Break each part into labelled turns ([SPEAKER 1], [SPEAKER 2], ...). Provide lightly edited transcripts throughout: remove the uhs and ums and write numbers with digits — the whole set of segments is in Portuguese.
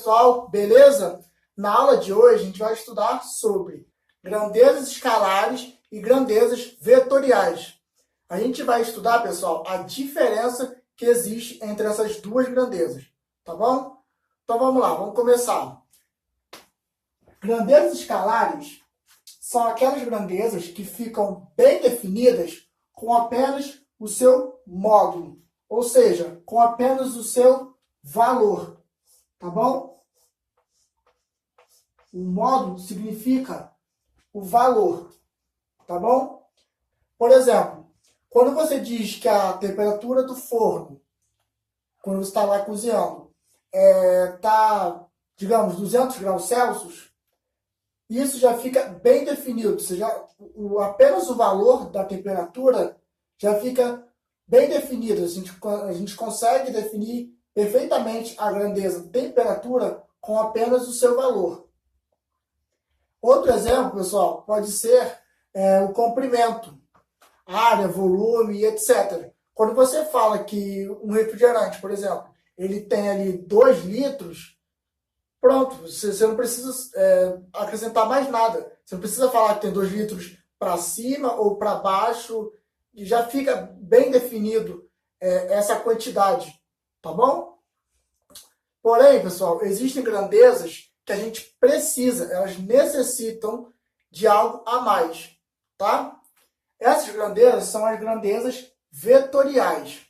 [SPEAKER 1] pessoal, beleza? Na aula de hoje a gente vai estudar sobre grandezas escalares e grandezas vetoriais. A gente vai estudar, pessoal, a diferença que existe entre essas duas grandezas, tá bom? Então vamos lá, vamos começar. Grandezas escalares são aquelas grandezas que ficam bem definidas com apenas o seu módulo, ou seja, com apenas o seu valor, tá bom? O módulo significa o valor, tá bom? Por exemplo, quando você diz que a temperatura do forno, quando você está lá cozinhando, está, digamos, 200 graus Celsius, isso já fica bem definido. Apenas o valor da temperatura já fica bem definido. A gente consegue definir perfeitamente a grandeza temperatura com apenas o seu valor. Outro exemplo, pessoal, pode ser o comprimento, área, volume, etc. Quando você fala que um refrigerante, por exemplo, ele tem ali 2 litros, pronto, você não precisa acrescentar mais nada. Você não precisa falar que tem 2 litros para cima ou para baixo, e já fica bem definido essa quantidade, tá bom? Porém, pessoal, existem grandezas que a gente precisa, elas necessitam de algo a mais, tá? Essas grandezas são as grandezas vetoriais.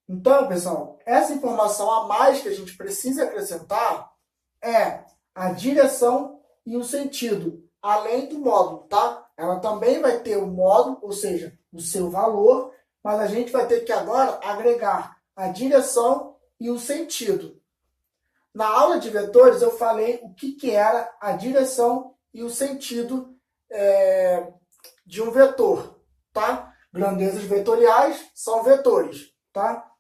[SPEAKER 1] Então, pessoal, essa informação a mais que a gente precisa acrescentar é a direção e o sentido, além do módulo, tá? Ela também vai ter o módulo, ou seja, o seu valor, mas a gente vai ter que agora agregar a direção e o sentido. Na aula de vetores eu falei o que era a direção e o sentido de um vetor, tá? Grandezas vetoriais são vetores, tá?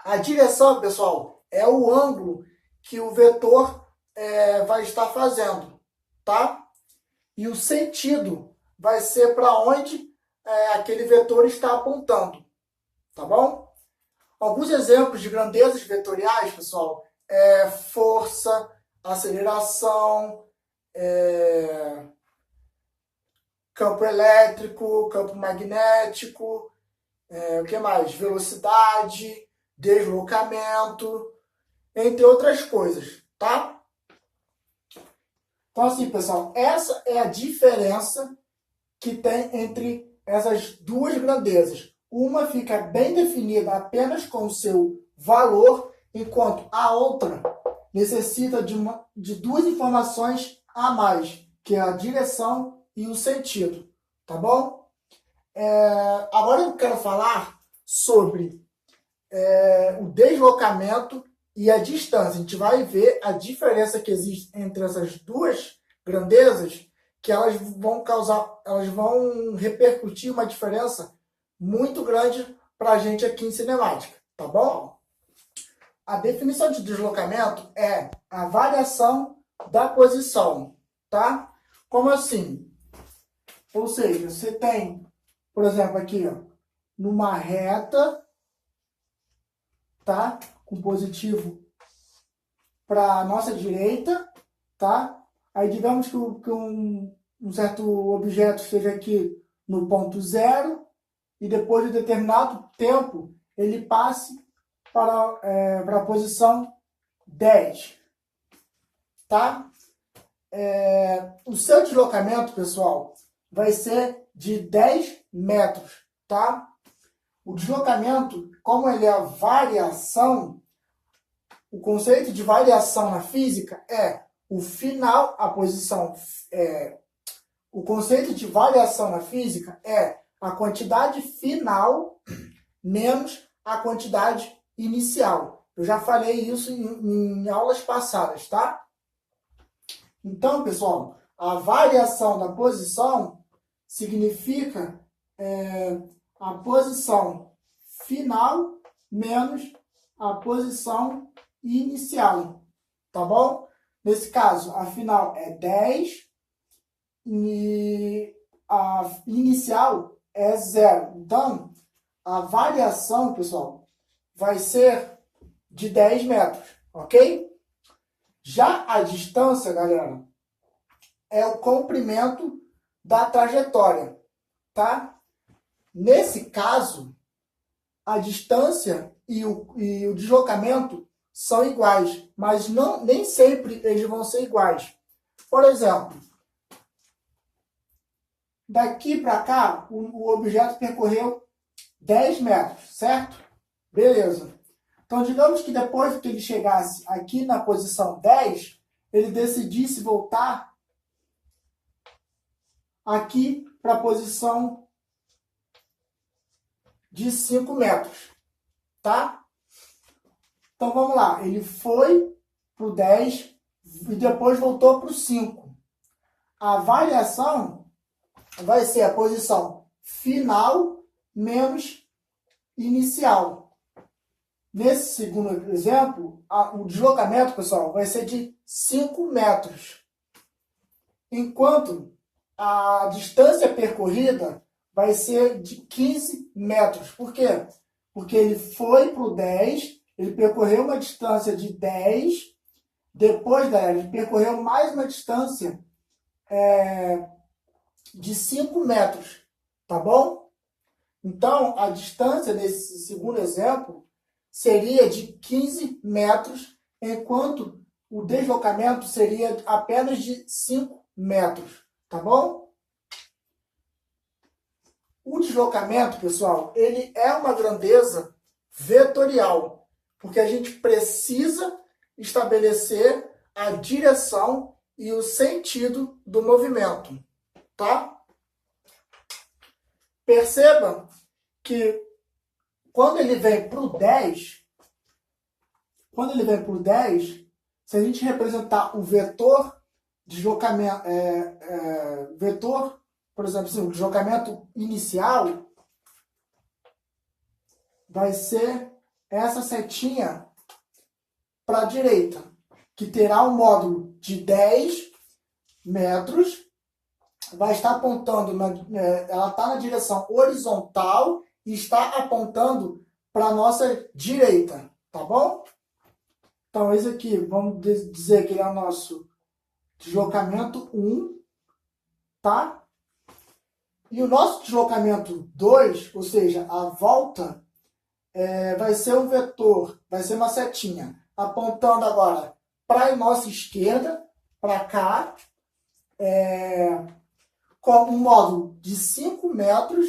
[SPEAKER 1] A direção, pessoal, é o ângulo que o vetor vai estar fazendo, tá? E o sentido vai ser para onde aquele vetor está apontando, tá bom? Alguns exemplos de grandezas vetoriais, pessoal, força, aceleração, campo elétrico, campo magnético, o que mais? Velocidade, deslocamento, entre outras coisas, tá? Então, assim, pessoal, essa é a diferença que tem entre essas duas grandezas. Uma fica bem definida apenas com o seu valor, enquanto a outra necessita de duas informações a mais, que é a direção e o sentido, tá bom? Agora eu quero falar sobre o deslocamento e a distância. A gente vai ver a diferença que existe entre essas duas grandezas, que elas vão repercutir uma diferença muito grande para a gente aqui em cinemática, tá bom? A definição de deslocamento é a variação da posição, tá? Como assim? Ou seja, você tem, por exemplo, aqui, ó, numa reta, tá? Com positivo para a nossa direita, tá? Aí digamos que um certo objeto esteja aqui no ponto 0 e depois de determinado tempo ele passe para a posição 10, tá? O seu deslocamento, pessoal, vai ser de 10 metros, tá? O deslocamento, como ele é a variação, o conceito de variação na física é o final, a posição. O conceito de variação na física é a quantidade final menos a quantidade inicial. Eu já falei isso em aulas passadas, tá? Então, pessoal, a variação da posição significa a posição final menos a posição inicial, tá bom? Nesse caso, a final é 10 e a inicial é 0. Então, a variação, pessoal, vai ser de 10 metros, ok? Já a distância, galera, é o comprimento da trajetória, tá? Nesse caso, a distância e o deslocamento são iguais, mas nem sempre eles vão ser iguais. Por exemplo, daqui para cá, o objeto percorreu 10 metros, certo? Beleza. Então, digamos que depois que ele chegasse aqui na posição 10, ele decidisse voltar aqui para a posição de 5 metros, tá? Então, vamos lá. Ele foi para o 10 e depois voltou para o 5. A variação vai ser a posição final menos inicial. Nesse segundo exemplo, o deslocamento, pessoal, vai ser de 5 metros. Enquanto a distância percorrida vai ser de 15 metros. Por quê? Porque ele foi para o 10, ele percorreu uma distância de 10, depois, galera, ele percorreu mais uma distância de 5 metros, tá bom? Então, a distância nesse segundo exemplo seria de 15 metros, enquanto o deslocamento seria apenas de 5 metros, tá bom? O deslocamento, pessoal, ele é uma grandeza vetorial, porque a gente precisa estabelecer a direção e o sentido do movimento, tá? Perceba que quando ele vem para o 10, se a gente representar o vetor deslocamento, vetor, por exemplo, assim, o deslocamento inicial vai ser essa setinha para a direita, que terá um módulo de 10 metros, vai estar apontando, ela está na direção horizontal e está apontando para a nossa direita, tá bom? Então, esse aqui, vamos dizer que ele é o nosso deslocamento 1, tá? E o nosso deslocamento 2, ou seja, a volta, vai ser um vetor, vai ser uma setinha, apontando agora para a nossa esquerda, para cá, com um módulo de 5 metros,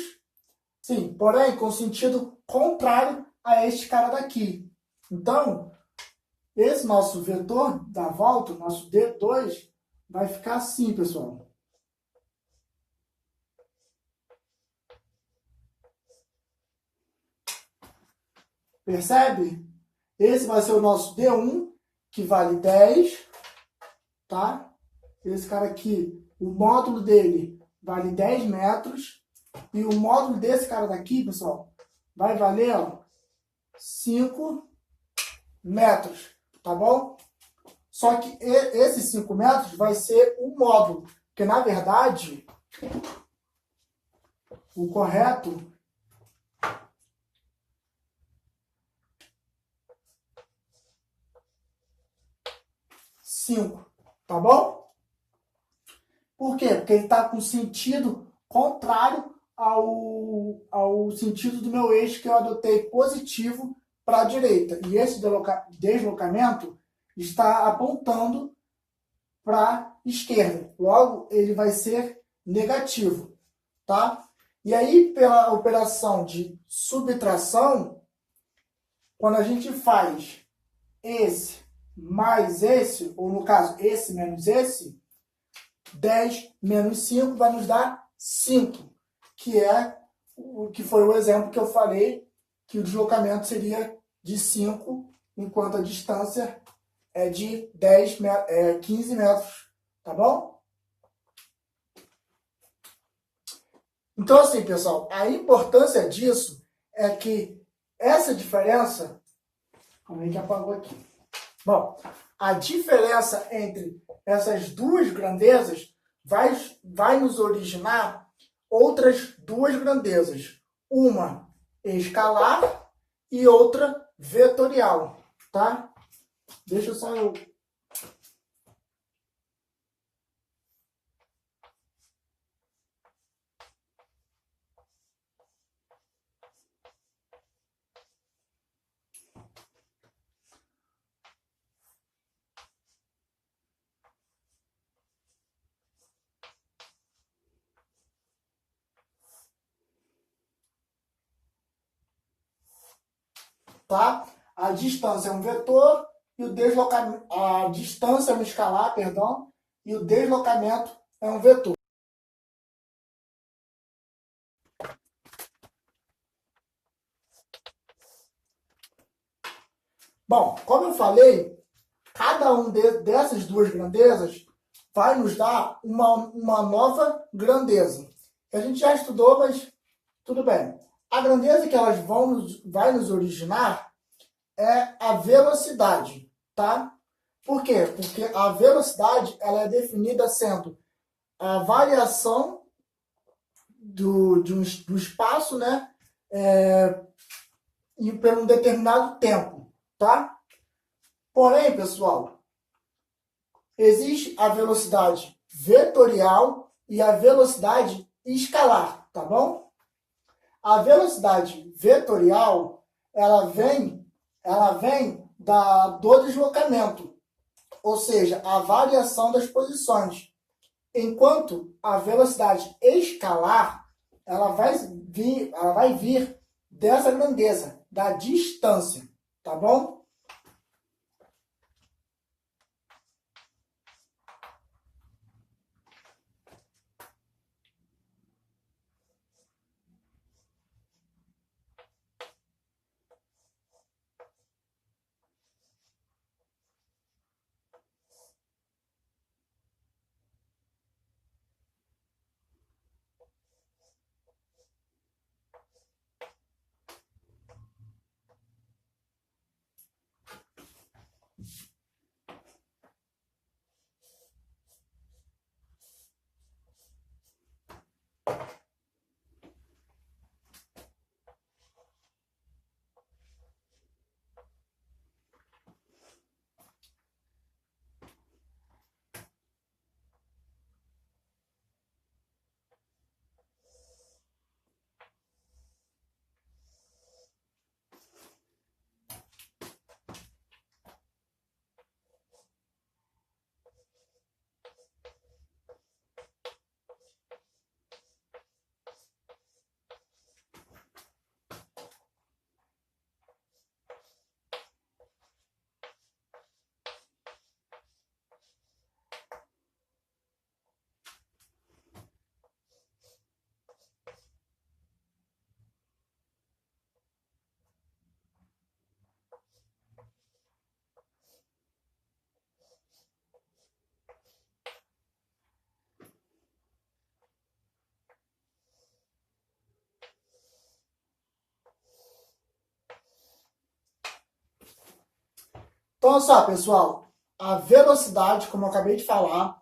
[SPEAKER 1] sim, porém com sentido contrário a este cara daqui. Então, esse nosso vetor da volta, o nosso D2, vai ficar assim, pessoal. Percebe? Esse vai ser o nosso D1, que vale 10, tá? Esse cara aqui, o módulo dele vale 10 metros. E o módulo desse cara daqui, pessoal, vai valer, ó, 5 metros, tá bom? Só que esses 5 metros vai ser o módulo, porque na verdade, o correto tá bom? Por quê? Porque ele está com sentido contrário ao sentido do meu eixo que eu adotei positivo para a direita. E esse deslocamento está apontando para a esquerda. Logo, ele vai ser negativo, tá? E aí, pela operação de subtração, quando a gente faz esse mais esse, ou no caso, esse menos esse, 10 menos 5 vai nos dar 5, que foi o exemplo que eu falei, que o deslocamento seria de 5, enquanto a distância é de 15 metros, tá bom? Então, assim, pessoal, a importância disso é que essa diferença... Como é que apagou aqui? Bom, a diferença entre essas duas grandezas vai nos originar outras duas grandezas. Uma escalar e outra vetorial, tá? Deixa só eu... Tá? A distância é um vetor e o deslocamento, a distância é um escalar, perdão, e o deslocamento é um vetor. Bom, como eu falei, cada um dessas duas grandezas vai nos dar uma nova grandeza. Que a gente já estudou, mas tudo bem. A grandeza que elas vai nos originar é a velocidade, tá? Por quê? Porque a velocidade ela é definida sendo a variação do espaço, né? E por um determinado tempo, tá? Porém, pessoal, existe a velocidade vetorial e a velocidade escalar, tá bom? A velocidade vetorial, ela vem do deslocamento, ou seja, a variação das posições. Enquanto a velocidade escalar, ela vai vir dessa grandeza, da distância, tá bom? Então, olha só, pessoal, a velocidade, como eu acabei de falar,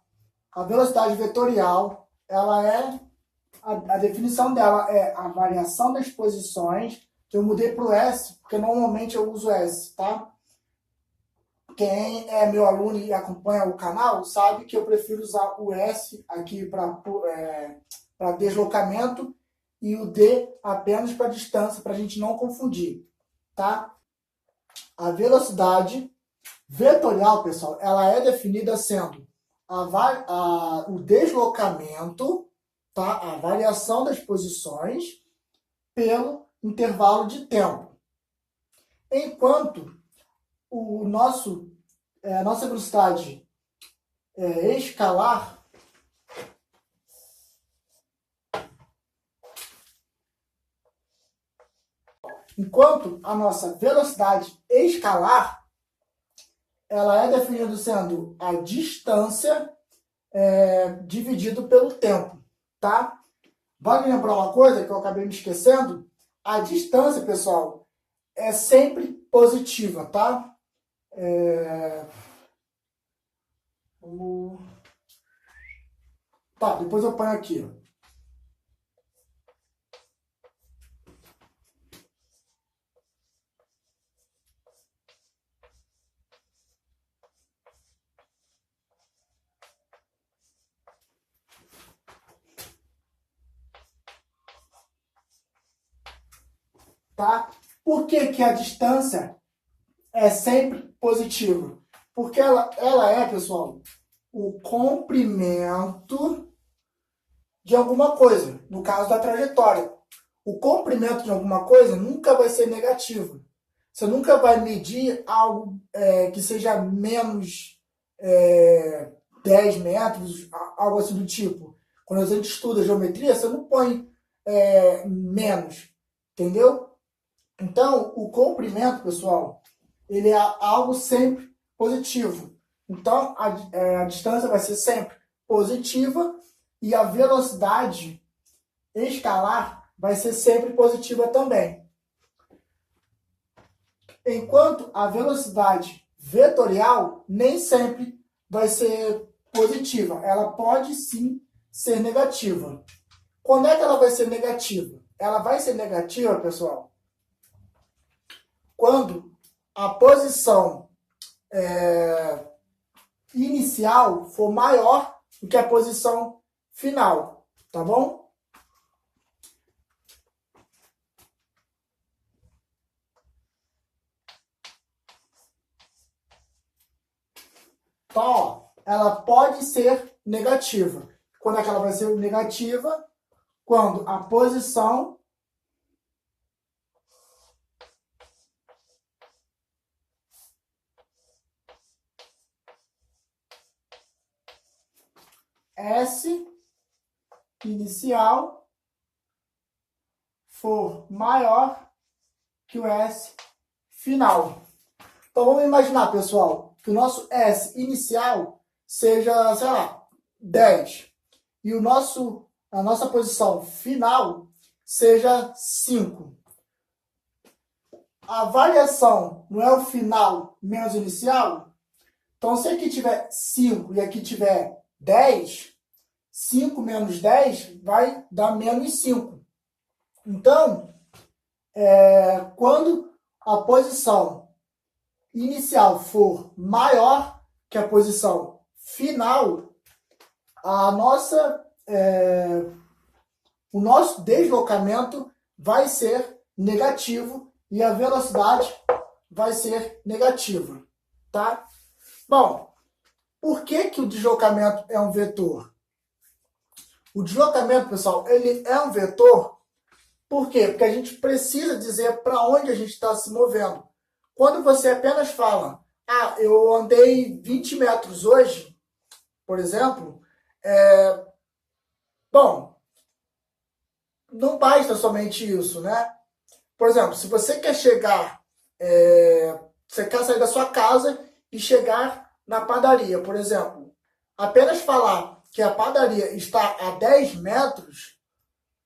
[SPEAKER 1] a velocidade vetorial, a definição dela é a variação das posições, que eu mudei para o S, porque normalmente eu uso S, tá? Quem é meu aluno e acompanha o canal sabe que eu prefiro usar o S aqui para deslocamento e o D apenas para distância, para a gente não confundir, tá? A velocidade vetorial, pessoal, ela é definida sendo o deslocamento, tá? A variação das posições pelo intervalo de tempo. Enquanto a nossa velocidade escalar, enquanto a nossa velocidade escalar, ela é definida sendo a distância dividido pelo tempo, tá? Vale lembrar uma coisa que eu acabei me esquecendo? A distância, pessoal, é sempre positiva, tá? Tá, depois eu ponho aqui, ó. tá? Por que que a distância é sempre positiva? Porque ela é, pessoal, o comprimento de alguma coisa, no caso da trajetória. O comprimento de alguma coisa nunca vai ser negativo. Você nunca vai medir algo que seja menos 10 metros, algo assim do tipo. Quando a gente estuda geometria, você não põe menos, entendeu? Então, o comprimento, pessoal, ele é algo sempre positivo. Então, a distância vai ser sempre positiva e a velocidade escalar vai ser sempre positiva também. Enquanto a velocidade vetorial nem sempre vai ser positiva. Ela pode sim ser negativa. Quando é que ela vai ser negativa? Ela vai ser negativa, pessoal, quando a posição inicial for maior do que a posição final, tá bom? Então, ó, ela pode ser negativa. Quando é que ela vai ser negativa? Quando a posição S inicial for maior que o S final. Então vamos imaginar, pessoal, que o nosso S inicial seja, sei lá, 10 e a nossa posição final seja 5. A variação não é o final menos o inicial? Então, se aqui tiver 5 e aqui tiver 10, 5 menos 10 vai dar menos 5. Então, quando a posição inicial for maior que a posição final, o nosso deslocamento vai ser negativo e a velocidade vai ser negativa, tá? Bom, por que que o deslocamento é um vetor? O deslocamento, pessoal, ele é um vetor. Por quê? Porque a gente precisa dizer para onde a gente está se movendo. Quando você apenas fala, eu andei 20 metros hoje, por exemplo, bom, não basta somente isso, né? Por exemplo, se você quer chegar, você quer sair da sua casa e chegar na padaria, por exemplo, apenas falar que a padaria está a 10 metros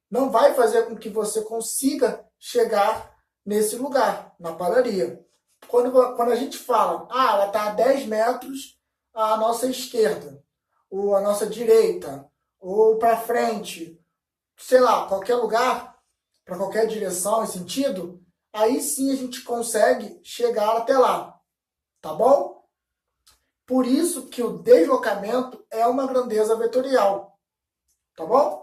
[SPEAKER 1] não vai fazer com que você consiga chegar nesse lugar, na padaria. Quando a gente fala, ela está a 10 metros à nossa esquerda, ou à nossa direita, ou para frente, sei lá, qualquer lugar, para qualquer direção e sentido, aí sim a gente consegue chegar até lá, tá bom? Por isso que o deslocamento é uma grandeza vetorial, tá bom?